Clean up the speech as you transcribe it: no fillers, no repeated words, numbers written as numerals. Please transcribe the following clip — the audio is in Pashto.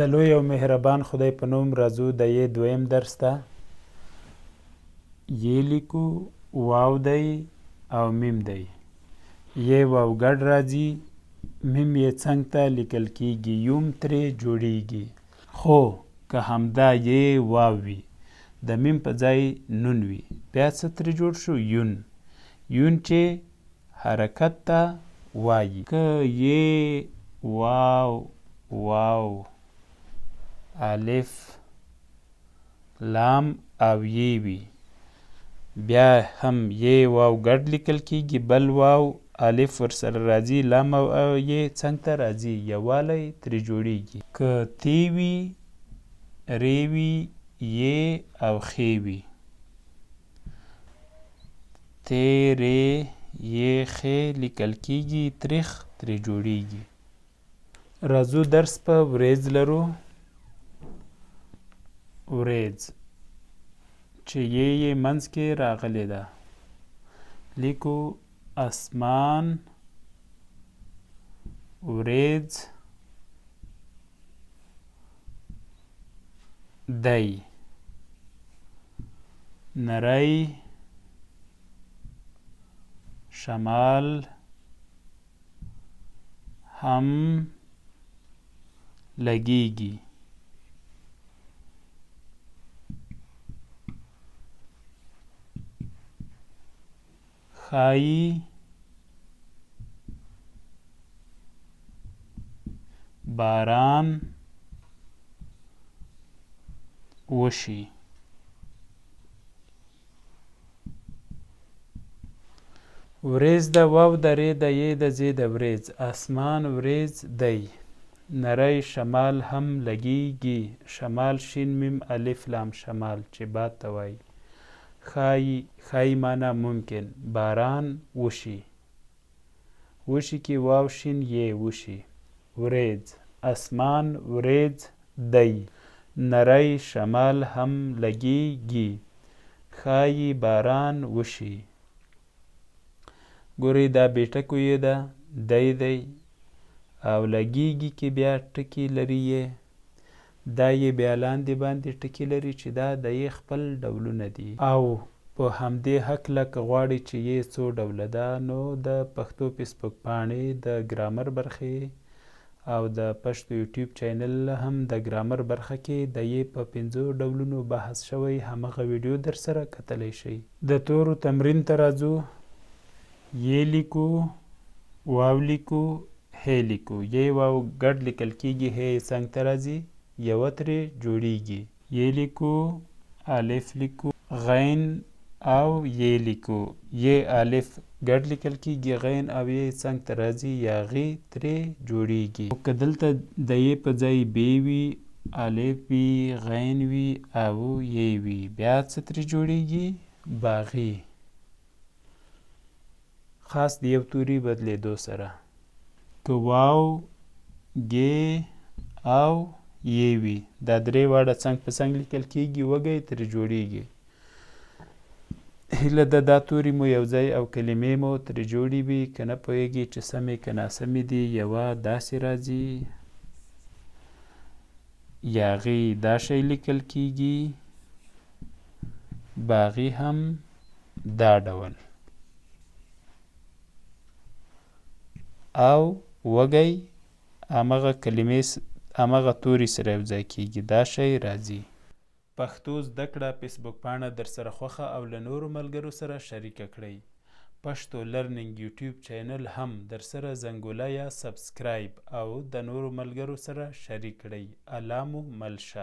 د لوی او مهربان خدای په نوم راځو د یې دویم درس ته. یې لیکو، واو دی او میم دی. یې واو ګډ راځي، میم یې څنګ ته لیکل کیږي، یوم ترې جوړیږي. خو که همدا یې واو وي، د میم په ځای نون وي، بیا څه ترې جوړ شو؟ یون. یون چې حرکت ته وایي. که یې واو واو الف لام او یې وي، بیا هم یې واو ګډ لیکل کیږي، بل واو الف ورسره راځي، لام او یې څنګ ته راځي، یووالی ترې جوړیږي. که تی وي، ری وي، یې او خې وي، تی ری یې خې لیکل کیږي، تریخ ترې جوړیږي. راځو درس په وریځ لرو. وریځ چې یې منځ کې راغلی ده، لیکو اسمان وریځ دی. نری شمال هم لګیږي. ښایي باران وشي. وریځ د واو د ری د یې د زې د وریځ. اسمان وریځ دی. نری شمال هم لګیږي. شمال شین میم الف لام شمال چې باد ته وایي. ښایي معنا ممکن. باران وشي. وشي کې واو شین یې وشي. وریځ اسمان وریځ دی. نری شمال هم لګیږي. ښایي باران وشي. ګورئ دا بېټکو یې ده، دی دی او لګیږي کې بیا ټکي لري یې، دا یې بیا لاندې باندې ټکي لري چې دا د یې خپل ډولونه دي. او په همدې هکله که غواړئ چې یې څو ډوله ده، نو د پښتو فیسبوک پاڼې د ګرامر برخې او د پښتو یوټیوب چینل هم د ګرامر برخه کې د یې په 5 ډولونو بحث شوی، همغه ویډیو در سره کتلی شئ. د تورو تمرین ته راځو. یې لیکو، واو لیکو، هې لیکو. یې واو ګډ لیکل کیږي، هې څنګ ته راځي، یوه ترې جوړیږي. یې لیکو، الف لیکو، غین او یې لیکو. یې الف ګډ لیکل کیږي، غین او یې څنګ ته راځي، یاغي ترې جوړیږي. که دلته د یې په ځای بې وي، الف وي، غین وي او یې وي، بیا څه ترې جوړیږي؟ باغي. خاص د یو توري بدلیدو سره. که واو ګې او یې وي، دا درې واړه څنګ په څنګ لیکل کیږي، وږی ترې جوړیږي. هیله ده دا توري مو یو ځای او کلمې مو ترې جوړې وي. که نه پوهیږئ چې سمې که ناسمې دي، یوه داسې راځي، یاغي دا شی لیکل کیږي، باغي هم دا ډول، او وږی همغه کلمې همغه توري سره یو ځای کیږي، دا شی راځي. پښتو زده کړه فیسبوک پاڼه در سره خوښه او له نورو ملګرو سره شریکه کړئ. پښتو لرنینګ یوټیوب چینل هم در سره زنګوله یا سبسکرایب او د نورو ملګرو سره شریک کړئ. الله مو مل شه.